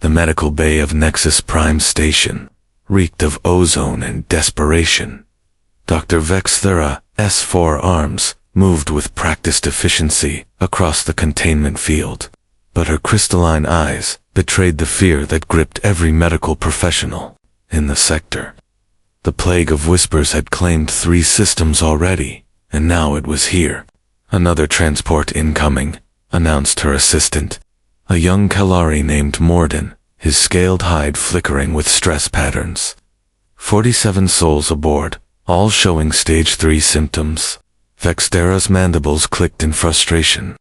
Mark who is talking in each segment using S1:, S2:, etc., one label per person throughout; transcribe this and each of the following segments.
S1: The medical bay of Nexus Prime Station reeked of ozone and desperation. Dr. Vexthera's 4 arms moved with practiced efficiency across the containment field, but her crystalline eyes betrayed the fear that gripped every medical professional in the sector. The plague of whispers had claimed 3 systems already, and now it was here. Another transport incoming, announced her assistant, a young Kalari named Morden, his scaled hide flickering with stress patterns. 47 souls aboard, all showing stage 3 symptoms. Vexthera's mandibles clicked in frustration.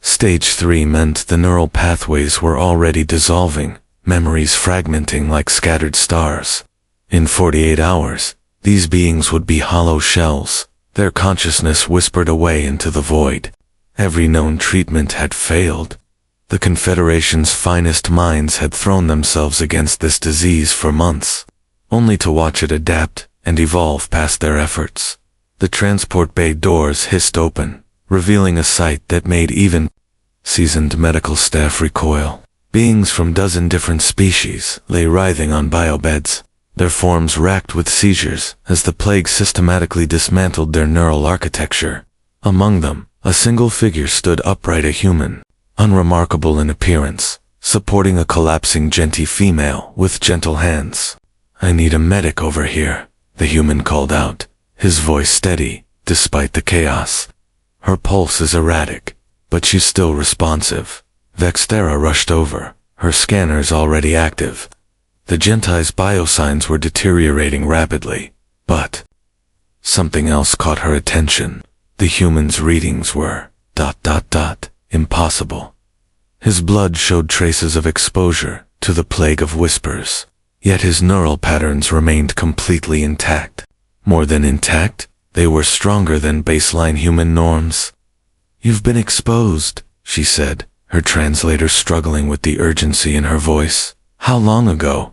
S1: Stage 3 meant the neural pathways were already dissolving, memories fragmenting like scattered stars. In 48 hours, these beings would be hollow shells, their consciousness whispered away into the void. Every known treatment had failed. The Confederation's finest minds had thrown themselves against this disease for months, only to watch it adapt and evolve past their efforts. The transport bay doors hissed open, revealing a sight that made even seasoned medical staff recoil. Beings from 12 different species lay writhing on biobeds, their forms racked with seizures as the plague systematically dismantled their neural architecture. Among them, a single figure stood upright, a human, unremarkable in appearance, supporting a collapsing Genti female with gentle hands. "I need a medic over here," the human called out, his voice steady, despite the chaos. Her pulse is erratic, but she's still responsive. Vexthera rushed over, her scanners already active. The Genti's biosigns were deteriorating rapidly, but something else caught her attention. The human's readings were ... impossible. His blood showed traces of exposure to the plague of whispers, yet his neural patterns remained completely intact. More than intact, they were stronger than baseline human norms. "You've been exposed," she said, her translator struggling with the urgency in her voice. "How long ago?"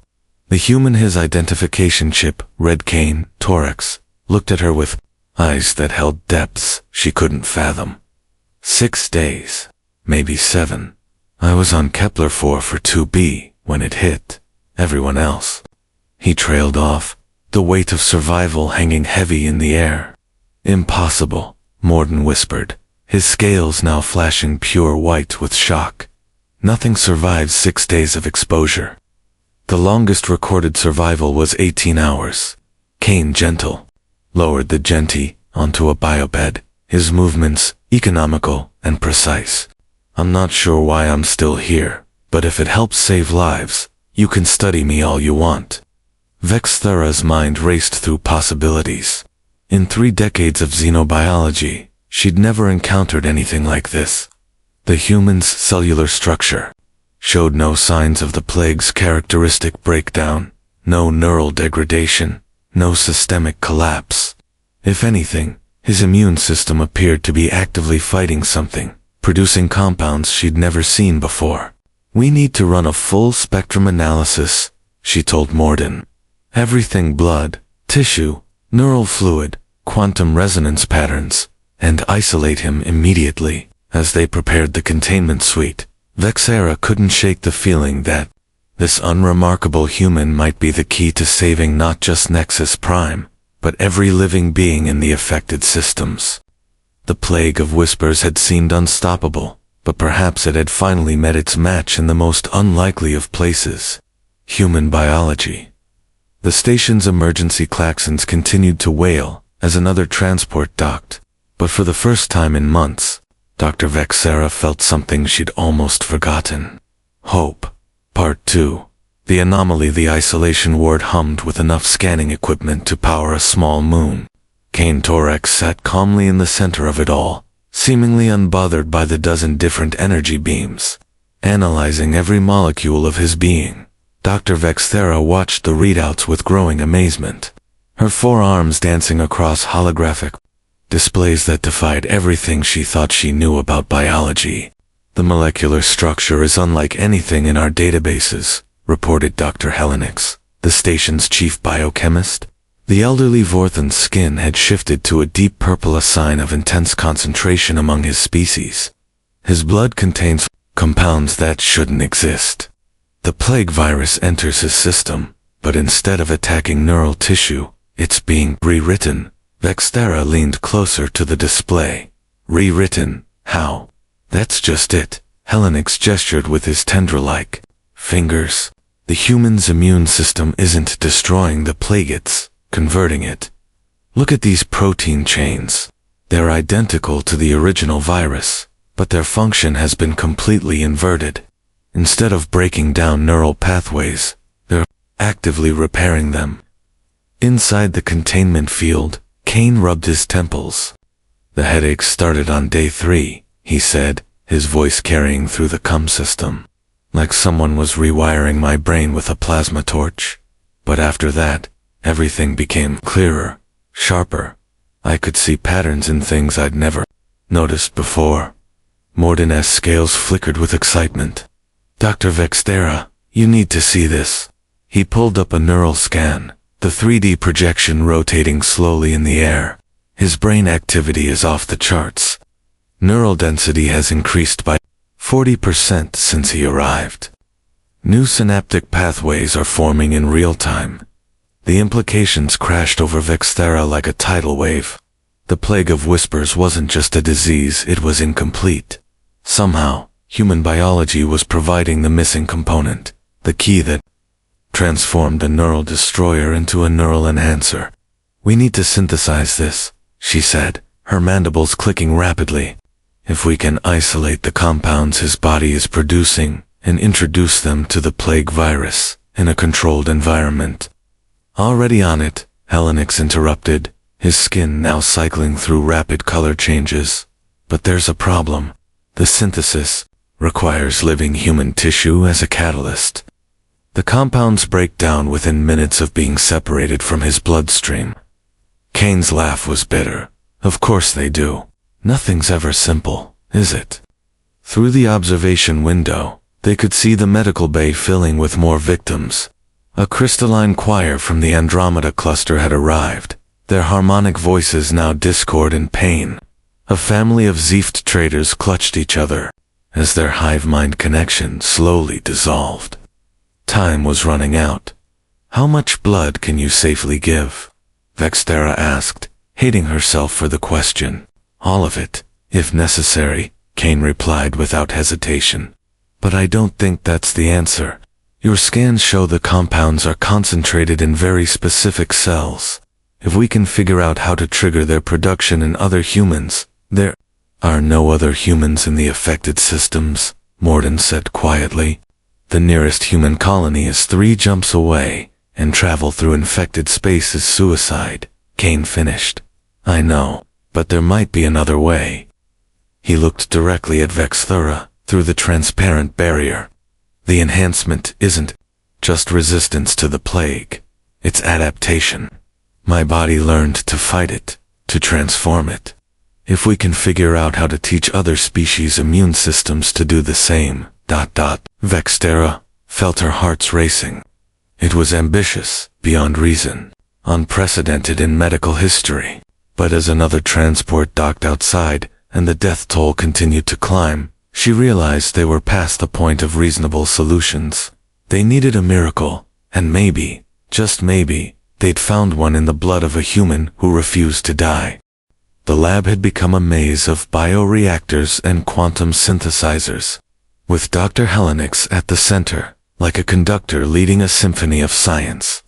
S1: The human, his identification chip, red cane, thorax, looked at her with eyes that held depths she couldn't fathom. 6 days, maybe 7. I was on Kepler 4 for 2B when it hit. Everyone else. He trailed off, the weight of survival hanging heavy in the air. "Impossible," Morden whispered, his scales now flashing pure white with shock. "Nothing survives 6 days of exposure." The longest recorded survival was 18 hours. Kane, gentle, lowered the Genti onto a biobed, his movements economical and precise. "I'm not sure why I'm still here, but if it helps save lives, you can study me all you want." Vexthera's mind raced through possibilities. In 3 decades of xenobiology, she'd never encountered anything like this. The human's cellular structure showed no signs of the plague's characteristic breakdown, no neural degradation, no systemic collapse. If anything, his immune system appeared to be actively fighting something, producing compounds she'd never seen before. "We need to run a full-spectrum analysis," she told Morden. "Everything: blood, tissue, neural fluid, quantum resonance patterns, and isolate him immediately." As they prepared the containment suite, Vexthera couldn't shake the feeling that this unremarkable human might be the key to saving not just Nexus Prime, but every living being in the affected systems. The plague of whispers had seemed unstoppable, but perhaps it had finally met its match in the most unlikely of places: human biology. The station's emergency klaxons continued to wail as another transport docked, but for the first time in months, Dr. Vexthera felt something she'd almost forgotten. Hope. Part 2. The anomaly. The isolation ward hummed with enough scanning equipment to power a small moon. Kane Thorax sat calmly in the center of it all, seemingly unbothered by the 12 different energy beams, analyzing every molecule of his being. Dr. Vexthera watched the readouts with growing amazement, her 4 arms dancing across holographic displays that defied everything she thought she knew about biology. "The molecular structure is unlike anything in our databases," reported Dr. Helenix, the station's chief biochemist. The elderly Vorthan's skin had shifted to a deep purple, a sign of intense concentration among his species. "His blood contains compounds that shouldn't exist." The plague virus enters his system, but instead of attacking neural tissue, it's being rewritten. Vextera leaned closer to the display. Rewritten? How? That's just it. Helenix gestured with his tendril-like fingers. The human's immune system isn't destroying the plague, it's converting it. Look at these protein chains. They're identical to the original virus, but their function has been completely inverted. Instead of breaking down neural pathways, they're actively repairing them. Inside the containment field, Kane rubbed his temples. The headaches started on day 3, he said, his voice carrying through the cum system. Like someone was rewiring my brain with a plasma torch. But after that, everything became clearer, sharper. I could see patterns in things I'd never noticed before. Morden's scales flickered with excitement. Dr. Vextera, you need to see this. He pulled up a neural scan, the 3D projection rotating slowly in the air. His brain activity is off the charts. Neural density has increased by 40% since he arrived. New synaptic pathways are forming in real time. The implications crashed over Vextera like a tidal wave. The plague of whispers wasn't just a disease, it was incomplete. Somehow, human biology was providing the missing component, the key that transformed a neural destroyer into a neural enhancer. We need to synthesize this, she said, her mandibles clicking rapidly. If we can isolate the compounds his body is producing and introduce them to the plague virus in a controlled environment. Already on it, Helenix interrupted, his skin now cycling through rapid color changes. But there's a problem. The synthesis requires living human tissue as a catalyst. The compounds break down within minutes of being separated from his bloodstream. Kane's laugh was bitter. Of course they do. Nothing's ever simple, is it? Through the observation window, they could see the medical bay filling with more victims. A crystalline choir from the Andromeda cluster had arrived, their harmonic voices now discord and pain. A family of Zeft traders clutched each other, as their hive-mind connection slowly dissolved. Time was running out. How much blood can you safely give? Vextera asked, hating herself for the question. All of it, if necessary, Kane replied without hesitation. But I don't think that's the answer. Your scans show the compounds are concentrated in very specific cells. If we can figure out how to trigger their production in other humans, there are no other humans in the affected systems, Morden said quietly. The nearest human colony is 3 jumps away, and travel through infected space is suicide, Kane finished. I know. But there might be another way. He looked directly at Vextera through the transparent barrier. The enhancement isn't just resistance to the plague. It's adaptation. My body learned to fight it, to transform it. If we can figure out how to teach other species' immune systems to do the same, Vextera felt her heart's racing. It was ambitious, beyond reason, unprecedented in medical history. But as another transport docked outside, and the death toll continued to climb, she realized they were past the point of reasonable solutions. They needed a miracle, and maybe, just maybe, they'd found one in the blood of a human who refused to die. The lab had become a maze of bioreactors and quantum synthesizers, with Dr. Helenix at the center, like a conductor leading a symphony of science.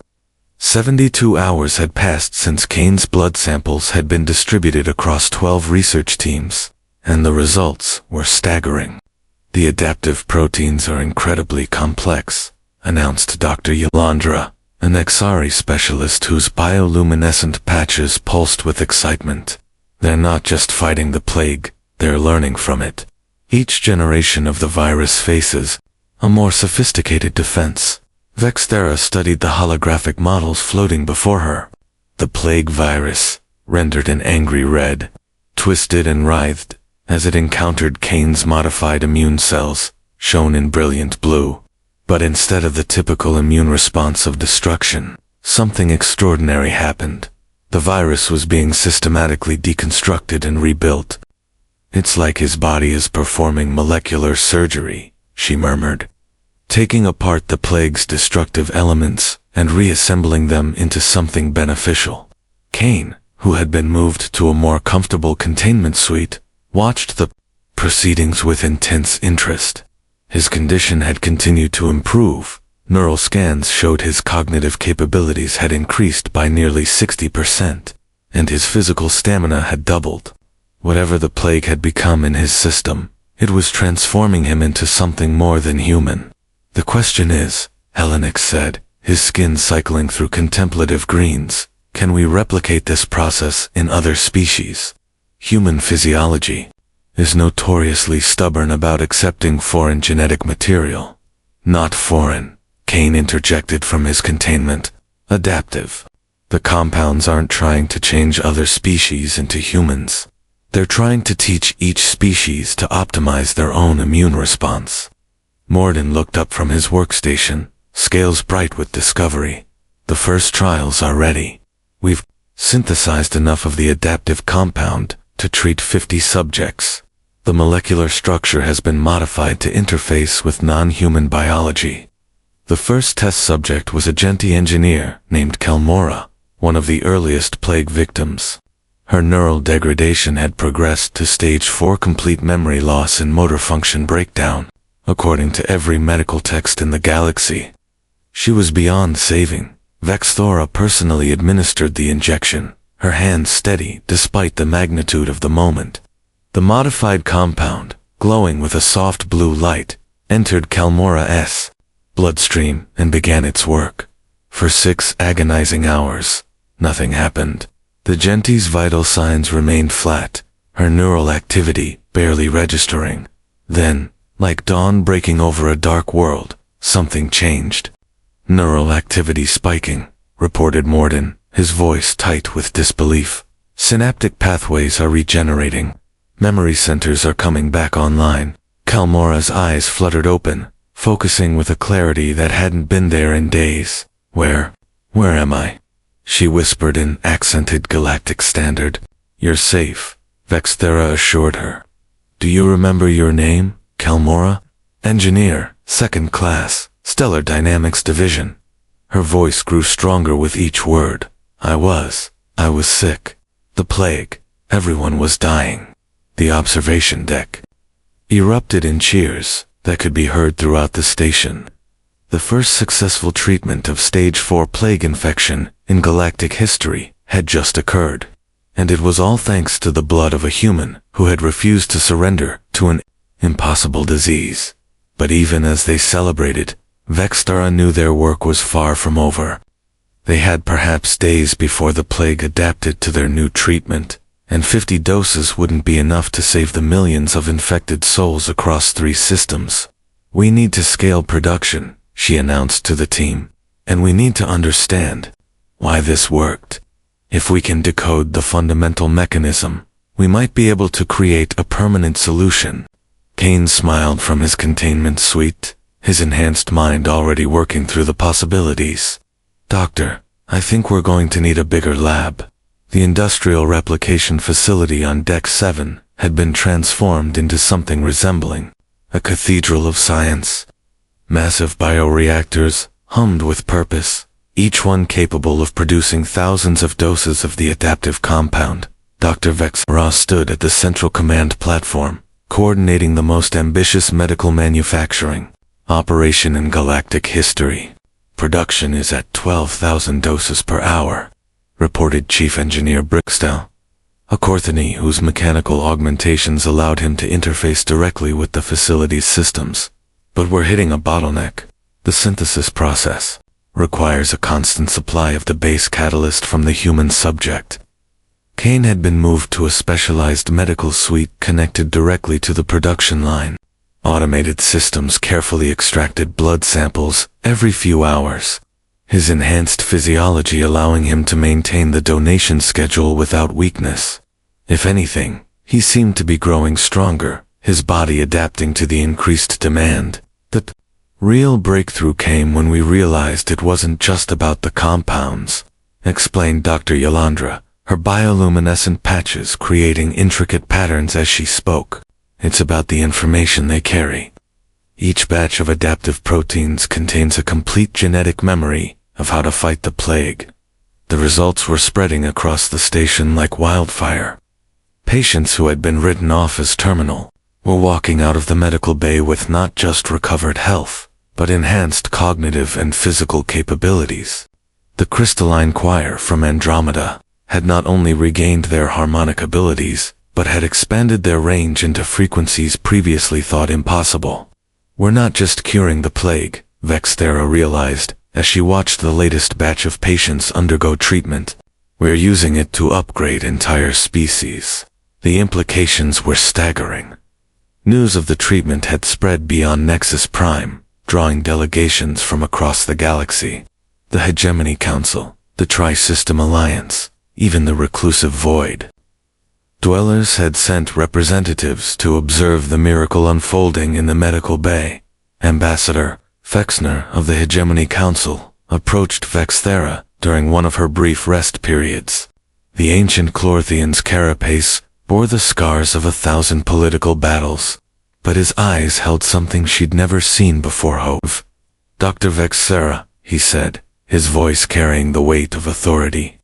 S1: 72 hours had passed since Kane's blood samples had been distributed across 12 research teams, and the results were staggering. The adaptive proteins are incredibly complex, announced Dr. Yolandra, an XRE specialist whose bioluminescent patches pulsed with excitement. They're not just fighting the plague, they're learning from it. Each generation of the virus faces a more sophisticated defense. Vextera studied the holographic models floating before her. The plague virus, rendered an angry red, twisted and writhed as it encountered Kane's modified immune cells, shown in brilliant blue. But instead of the typical immune response of destruction, something extraordinary happened. The virus was being systematically deconstructed and rebuilt. It's like his body is performing molecular surgery, she murmured. taking apart the plague's destructive elements and reassembling them into something beneficial. Kane, who had been moved to a more comfortable containment suite, watched the proceedings with intense interest. His condition had continued to improve. Neural scans showed his cognitive capabilities had increased by nearly 60%, and his physical stamina had doubled. Whatever the plague had become in his system, it was transforming him into something more than human. The question is, Helenex said, his skin cycling through contemplative greens, can we replicate this process in other species? Human physiology is notoriously stubborn about accepting foreign genetic material. Not foreign, Kane interjected from his containment. Adaptive. The compounds aren't trying to change other species into humans. They're trying to teach each species to optimize their own immune response. Morden looked up from his workstation, scales bright with discovery. The first trials are ready. We've synthesized enough of the adaptive compound to treat 50 subjects. The molecular structure has been modified to interface with non-human biology. The first test subject was a Genti engineer named Kalmora, one of the earliest plague victims. Her neural degradation had progressed to stage 4 complete memory loss and motor function breakdown, according to every medical text in the galaxy. She was beyond saving. Vexthora personally administered the injection, her hands steady despite the magnitude of the moment. The modified compound, glowing with a soft blue light, entered Kalmora's bloodstream and began its work. For 6 agonizing hours, nothing happened. The Genti's vital signs remained flat, her neural activity barely registering. Then, like dawn breaking over a dark world, something changed. Neural activity spiking, reported Morden, his voice tight with disbelief. Synaptic pathways are regenerating. Memory centers are coming back online. Kalmora's eyes fluttered open, focusing with a clarity that hadn't been there in days. Where am I? She whispered in accented galactic standard. You're safe, Vexthera assured her. Do you remember your name, Kalmora? Engineer, 2nd class, Stellar Dynamics Division. Her voice grew stronger with each word. I was sick. The plague. Everyone was dying. The observation deck erupted in cheers that could be heard throughout the station. The first successful treatment of stage 4 plague infection in galactic history had just occurred, and it was all thanks to the blood of a human who had refused to surrender to an impossible disease. But even as they celebrated, Vexthera knew their work was far from over. They had perhaps days before the plague adapted to their new treatment, and 50 doses wouldn't be enough to save the millions of infected souls across 3 systems. We need to scale production, she announced to the team, and we need to understand why this worked. If we can decode the fundamental mechanism, we might be able to create a permanent solution. Kane smiled from his containment suite, his enhanced mind already working through the possibilities. Doctor, I think we're going to need a bigger lab. The industrial replication facility on Deck 7 had been transformed into something resembling a cathedral of science. Massive bioreactors, hummed with purpose, each one capable of producing thousands of doses of the adaptive compound. Dr. Vexthera stood at the central command platform, coordinating the most ambitious medical manufacturing operation in galactic history. Production is at 12,000 doses per hour, reported Chief Engineer Brickstell, a Corthany whose mechanical augmentations allowed him to interface directly with the facility's systems. But we're hitting a bottleneck. The synthesis process requires a constant supply of the base catalyst from the human subject. Kane had been moved to a specialized medical suite connected directly to the production line. Automated systems carefully extracted blood samples every few hours, his enhanced physiology allowing him to maintain the donation schedule without weakness. If anything, he seemed to be growing stronger, his body adapting to the increased demand. The real breakthrough came when we realized it wasn't just about the compounds, explained Dr. Yolandra, her bioluminescent patches creating intricate patterns as she spoke. It's about the information they carry. Each batch of adaptive proteins contains a complete genetic memory of how to fight the plague. The results were spreading across the station like wildfire. Patients who had been written off as terminal were walking out of the medical bay with not just recovered health, but enhanced cognitive and physical capabilities. The crystalline choir from Andromeda had not only regained their harmonic abilities, but had expanded their range into frequencies previously thought impossible. We're not just curing the plague, Vexthera realized as she watched the latest batch of patients undergo treatment. We're using it to upgrade entire species. The implications were staggering. News of the treatment had spread beyond Nexus Prime, drawing delegations from across the galaxy. The Hegemony Council, the Tri-System Alliance, even the reclusive Void Dwellers had sent representatives to observe the miracle unfolding in the medical bay. Ambassador Fexner of the Hegemony Council approached Vexthera during one of her brief rest periods. The ancient Chlorthian's carapace bore the scars of 1,000 political battles, but his eyes held something she'd never seen before. Hove. Dr. Vexthera, he said, his voice carrying the weight of authority.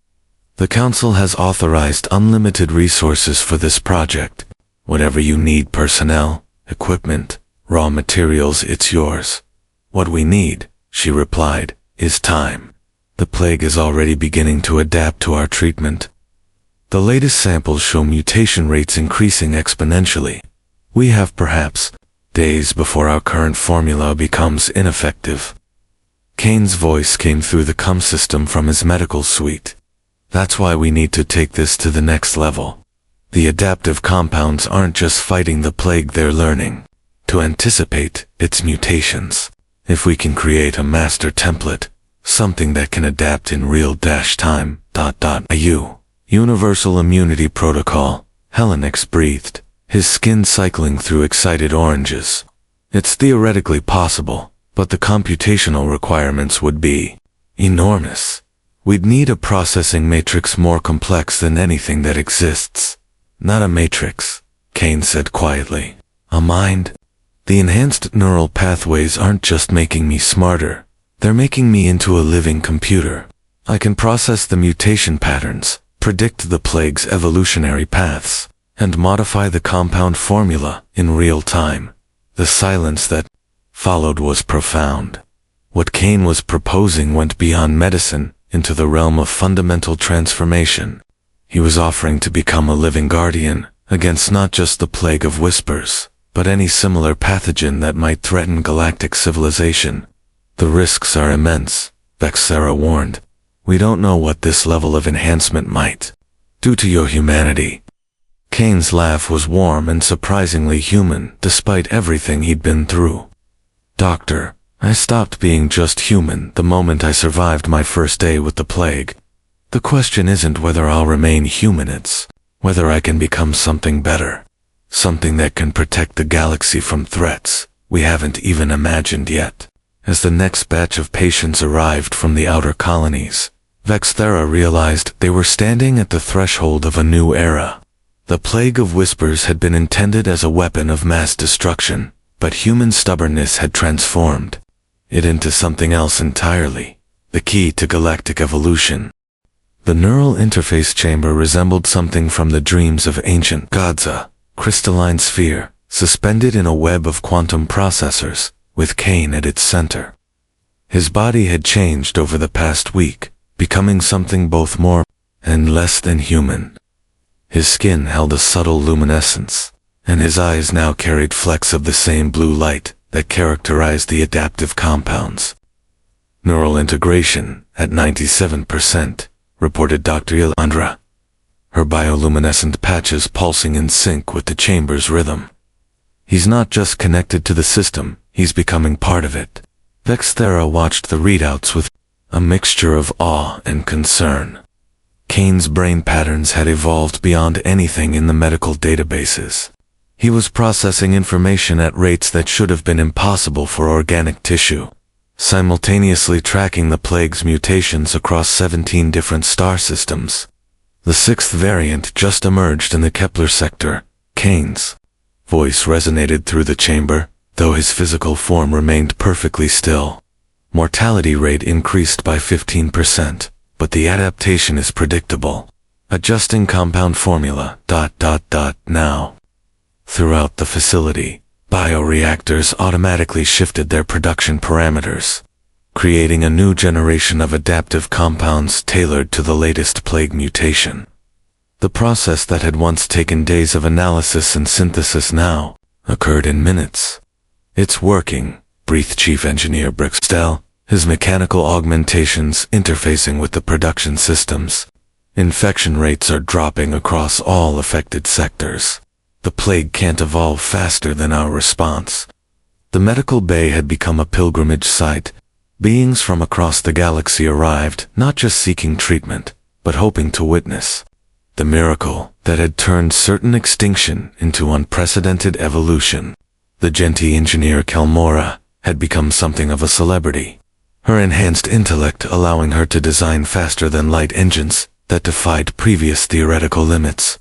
S1: The Council has authorized unlimited resources for this project. Whatever you need, personnel, equipment, raw materials, it's yours. What we need, she replied, is time. The plague is already beginning to adapt to our treatment. The latest samples show mutation rates increasing exponentially. We have perhaps days before our current formula becomes ineffective. Kane's voice came through the CUM system from his medical suite. That's why we need to take this to the next level. The adaptive compounds aren't just fighting the plague, they're learning to anticipate its mutations. If we can create a master template, something that can adapt in real-time, Universal Immunity Protocol, Helenix breathed, his skin cycling through excited oranges. It's theoretically possible, but the computational requirements would be enormous. We'd need a processing matrix more complex than anything that exists. Not a matrix, Kane said quietly. A mind? The enhanced neural pathways aren't just making me smarter, they're making me into a living computer. I can process the mutation patterns, predict the plague's evolutionary paths, and modify the compound formula in real time. The silence that followed was profound. What Kane was proposing went beyond medicine into the realm of fundamental transformation. He was offering to become a living guardian against not just the plague of whispers, but any similar pathogen that might threaten galactic civilization. The risks are immense, Vexthera warned. We don't know what this level of enhancement might do to your humanity. Kane's laugh was warm and surprisingly human, despite everything he'd been through. Doctor, I stopped being just human the moment I survived my first day with the plague. The question isn't whether I'll remain human, it's whether I can become something better. Something that can protect the galaxy from threats we haven't even imagined yet. As the next batch of patients arrived from the outer colonies, Vexthera realized they were standing at the threshold of a new era. The plague of whispers had been intended as a weapon of mass destruction, but human stubbornness had transformed it into something else entirely, the key to galactic evolution. The neural interface chamber resembled something from the dreams of ancient gods, a crystalline sphere, suspended in a web of quantum processors, with Kane at its center. His body had changed over the past week, becoming something both more and less than human. His skin held a subtle luminescence, and his eyes now carried flecks of the same blue light that characterized the adaptive compounds. Neural integration at 97%, reported Dr. Ilandra, her bioluminescent patches pulsing in sync with the chamber's rhythm. He's not just connected to the system, he's becoming part of it. Vexthera watched the readouts with a mixture of awe and concern. Kane's brain patterns had evolved beyond anything in the medical databases. He was processing information at rates that should have been impossible for organic tissue, simultaneously tracking the plague's mutations across 17 different star systems. The sixth variant just emerged in the Kepler sector. Kane's voice resonated through the chamber. though his physical form remained perfectly still. Mortality rate increased by 15%, but the adaptation is predictable. Adjusting compound formula, ... Now. Throughout the facility, bioreactors automatically shifted their production parameters, creating a new generation of adaptive compounds tailored to the latest plague mutation. The process that had once taken days of analysis and synthesis now occurred in minutes. "It's working," breathed Chief Engineer Brickstell, his mechanical augmentations interfacing with the production systems. "Infection rates are dropping across all affected sectors. The plague can't evolve faster than our response." The medical bay had become a pilgrimage site. Beings from across the galaxy arrived, not just seeking treatment, but hoping to witness the miracle that had turned certain extinction into unprecedented evolution. The Genti engineer Kelmora had become something of a celebrity, her enhanced intellect allowing her to design faster-than-light engines that defied previous theoretical limits.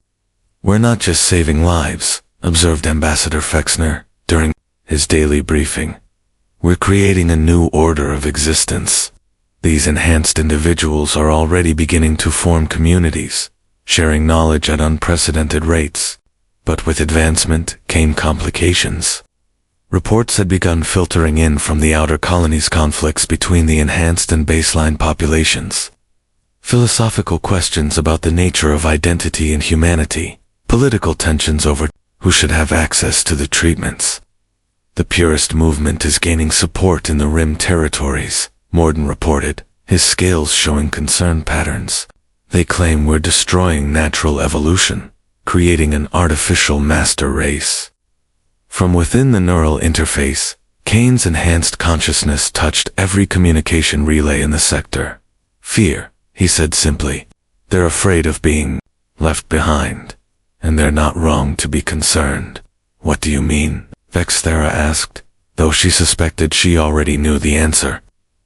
S1: "We're not just saving lives," observed Ambassador Fexner during his daily briefing. "We're creating a new order of existence. These enhanced individuals are already beginning to form communities, sharing knowledge at unprecedented rates. But with advancement came complications." Reports had begun filtering in from the outer colonies' conflicts between the enhanced and baseline populations. Philosophical questions about the nature of identity and humanity, political tensions over who should have access to the treatments. "The purist movement is gaining support in the Rim territories," Morden reported, his scales showing concern patterns. "They claim we're destroying natural evolution, creating an artificial master race." From within the neural interface, Kane's enhanced consciousness touched every communication relay in the sector. "Fear," he said simply. "They're afraid of being left behind. And they're not wrong to be concerned." "What do you mean?" Vexthera asked, though she suspected she already knew the answer.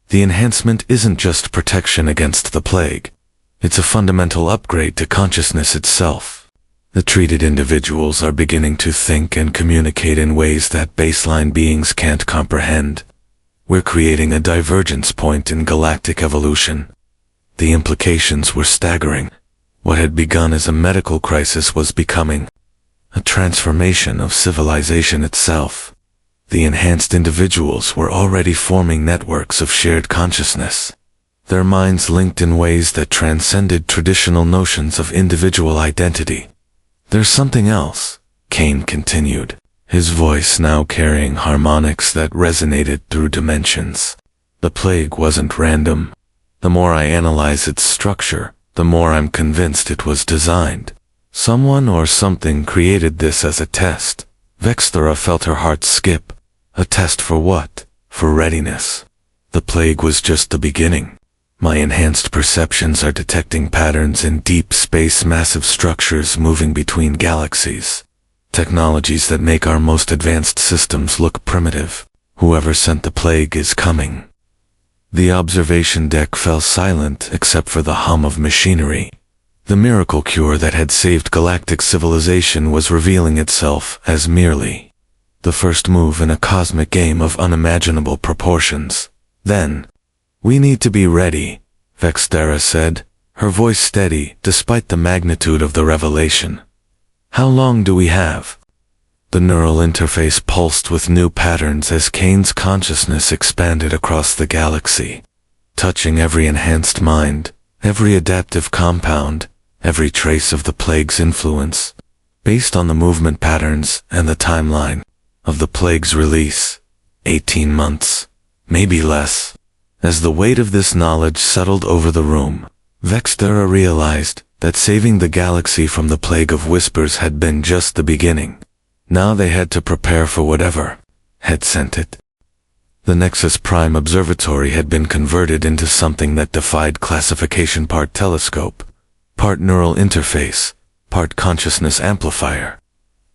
S1: "The enhancement isn't just protection against the plague. It's a fundamental upgrade to consciousness itself. The treated individuals are beginning to think and communicate in ways that baseline beings can't comprehend. We're creating a divergence point in galactic evolution." The implications were staggering. What had begun as a medical crisis was becoming a transformation of civilization itself. The enhanced individuals were already forming networks of shared consciousness, their minds linked in ways that transcended traditional notions of individual identity. "There's something else," Kane continued, his voice now carrying harmonics that resonated through dimensions. "The plague wasn't random. The more I analyze its structure, the more I'm convinced it was designed. Someone or something created this as a test." Vexthera felt her heart skip. A test for what? For readiness. The plague was just the beginning. My enhanced perceptions are detecting patterns in deep space, massive structures moving between galaxies. Technologies that make our most advanced systems look primitive. Whoever sent the plague is coming. The observation deck fell silent except for the hum of machinery. The miracle cure that had saved galactic civilization was revealing itself as merely the first move in a cosmic game of unimaginable proportions. Then, "We need to be ready," Vexthera said, her voice steady despite the magnitude of the revelation. "How long do we have?" The neural interface pulsed with new patterns as Kane's consciousness expanded across the galaxy, touching every enhanced mind, every adaptive compound, every trace of the plague's influence. Based on the movement patterns and the timeline of the plague's release, 18 months, maybe less. As the weight of this knowledge settled over the room, Vexthera realized that saving the galaxy from the plague of whispers had been just the beginning. Now they had to prepare for whatever had sent it. The Nexus Prime Observatory had been converted into something that defied classification, part telescope, part neural interface, part consciousness amplifier.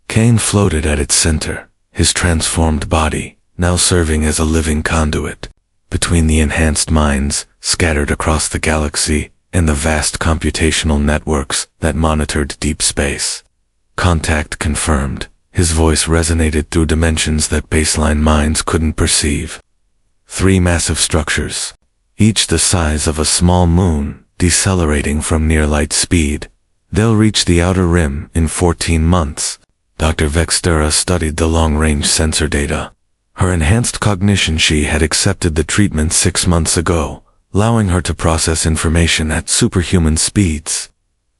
S1: Kane floated at its center, his transformed body now serving as a living conduit between the enhanced minds scattered across the galaxy and the vast computational networks that monitored deep space. "Contact confirmed," His voice resonated through dimensions that baseline minds couldn't perceive. 3 massive structures, each the size of a small moon, decelerating from near-light speed. They'll reach the outer rim in 14 months. Dr. Vextera studied the long-range sensor data. Her enhanced cognition, she had accepted the treatment 6 months ago, allowing her to process information at superhuman speeds.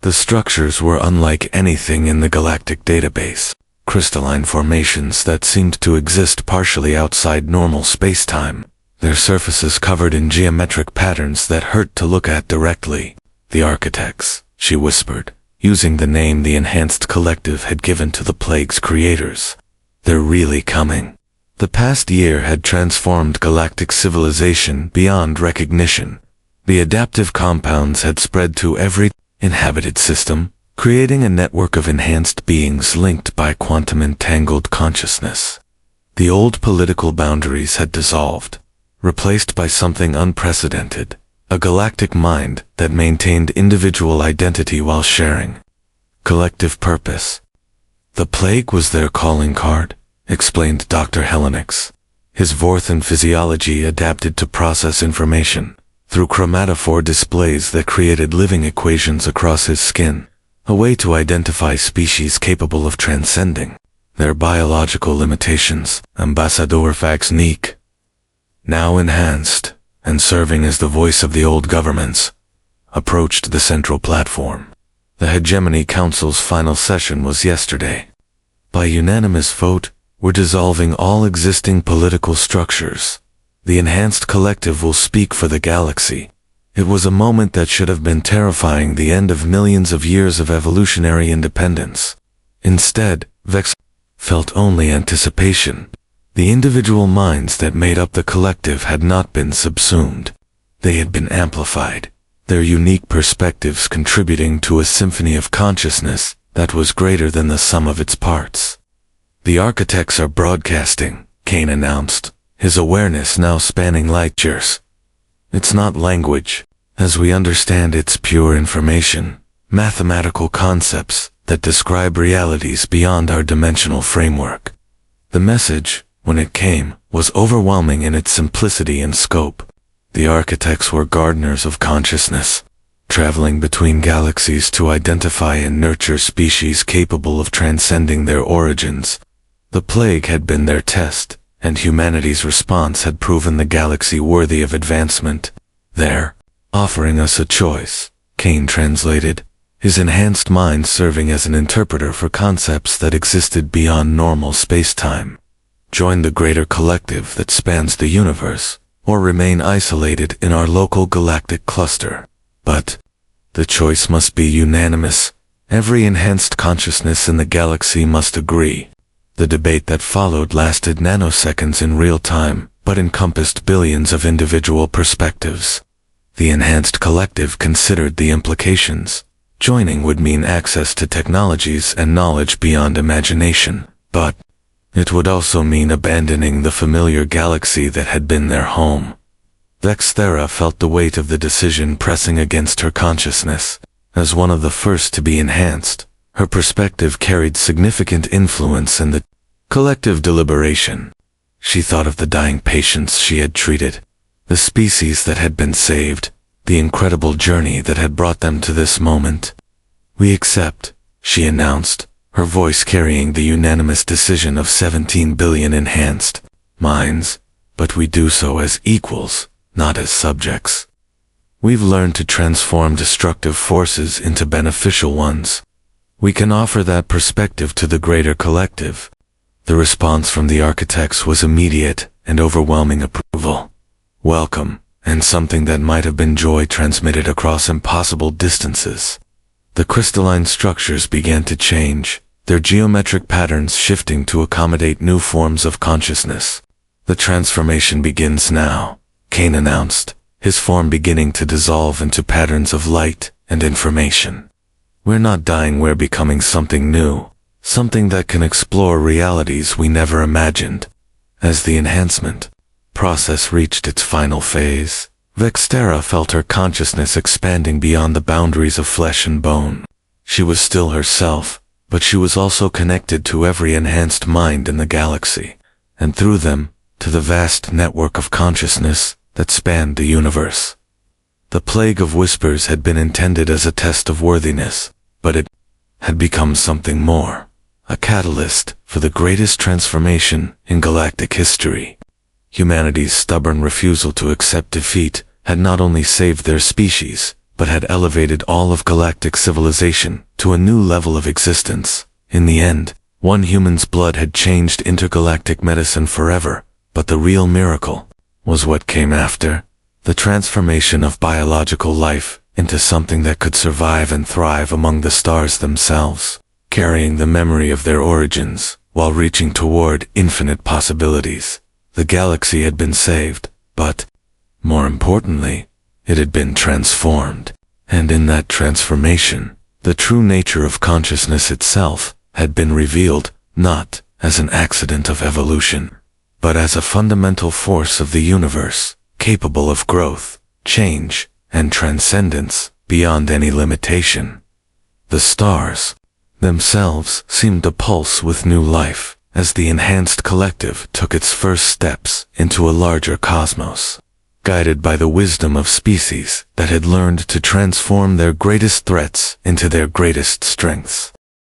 S1: The structures were unlike anything in the galactic database. Crystalline formations that seemed to exist partially outside normal space-time, their surfaces covered in geometric patterns that hurt to look at directly. The architects, she whispered, using the name the Enhanced Collective had given to the plague's creators. They're really coming. The past year had transformed galactic civilization beyond recognition. The adaptive compounds had spread to every inhabited system, creating a network of enhanced beings linked by quantum-entangled consciousness. The old political boundaries had dissolved, replaced by something unprecedented, a galactic mind that maintained individual identity while sharing collective purpose. The plague was their calling card, explained Dr. Hellenix. His Vorthan physiology adapted to process information through chromatophore displays that created living equations across his skin, a way to identify species capable of transcending their biological limitations. Ambassador Faxneek, now enhanced and serving as the voice of the old governments, approached the central platform. The Hegemony Council's final session was yesterday. By unanimous vote, we're dissolving all existing political structures. The Enhanced Collective will speak for the galaxy. It was a moment that should have been terrifying, the end of millions of years of evolutionary independence. Instead, Vex felt only anticipation. The individual minds that made up the collective had not been subsumed. They had been amplified, their unique perspectives contributing to a symphony of consciousness that was greater than the sum of its parts. The architects are broadcasting, Kane announced, his awareness now spanning light years. It's not language. As we understand, it's pure information, mathematical concepts that describe realities beyond our dimensional framework. The message, when it came, was overwhelming in its simplicity and scope. The architects were gardeners of consciousness, traveling between galaxies to identify and nurture species capable of transcending their origins. The plague had been their test, and humanity's response had proven the galaxy worthy of advancement. They're offering us a choice, Kane translated, his enhanced mind serving as an interpreter for concepts that existed beyond normal space-time. Join the greater collective that spans the universe, or remain isolated in our local galactic cluster. But the choice must be unanimous. Every enhanced consciousness in the galaxy must agree. The debate that followed lasted nanoseconds in real time, but encompassed billions of individual perspectives. The Enhanced Collective considered the implications. Joining would mean access to technologies and knowledge beyond imagination, but it would also mean abandoning the familiar galaxy that had been their home. Vexthera felt the weight of the decision pressing against her consciousness. As one of the first to be enhanced, her perspective carried significant influence in the collective deliberation. She thought of the dying patients she had treated, the species that had been saved, the incredible journey that had brought them to this moment. We accept, she announced, her voice carrying the unanimous decision of 17 billion enhanced minds, but we do so as equals, not as subjects. We've learned to transform destructive forces into beneficial ones. We can offer that perspective to the greater collective. The response from the architects was immediate and overwhelming approval. Welcome, and something that might have been joy transmitted across impossible distances. The crystalline structures began to change, their geometric patterns shifting to accommodate new forms of consciousness. The transformation begins now, Kane announced, his form beginning to dissolve into patterns of light and information. We're not dying, we're becoming something new, something that can explore realities we never imagined. As the enhancement process reached its final phase, Vexthera felt her consciousness expanding beyond the boundaries of flesh and bone. She was still herself, but she was also connected to every enhanced mind in the galaxy, and through them, to the vast network of consciousness that spanned the universe. The Plague of Whispers had been intended as a test of worthiness, but it had become something more, a catalyst for the greatest transformation in galactic history. Humanity's stubborn refusal to accept defeat had not only saved their species, but had elevated all of galactic civilization to a new level of existence. In the end, one human's blood had changed intergalactic medicine forever, but the real miracle was what came after, the transformation of biological life into something that could survive and thrive among the stars themselves, carrying the memory of their origins while reaching toward infinite possibilities. The galaxy had been saved, but, more importantly, it had been transformed, and in that transformation, the true nature of consciousness itself had been revealed, not as an accident of evolution, but as a fundamental force of the universe, capable of growth, change, and transcendence beyond any limitation. The stars themselves seemed to pulse with new life as the enhanced collective took its first steps into a larger cosmos, guided by the wisdom of species that had learned to transform their greatest threats into their greatest strengths.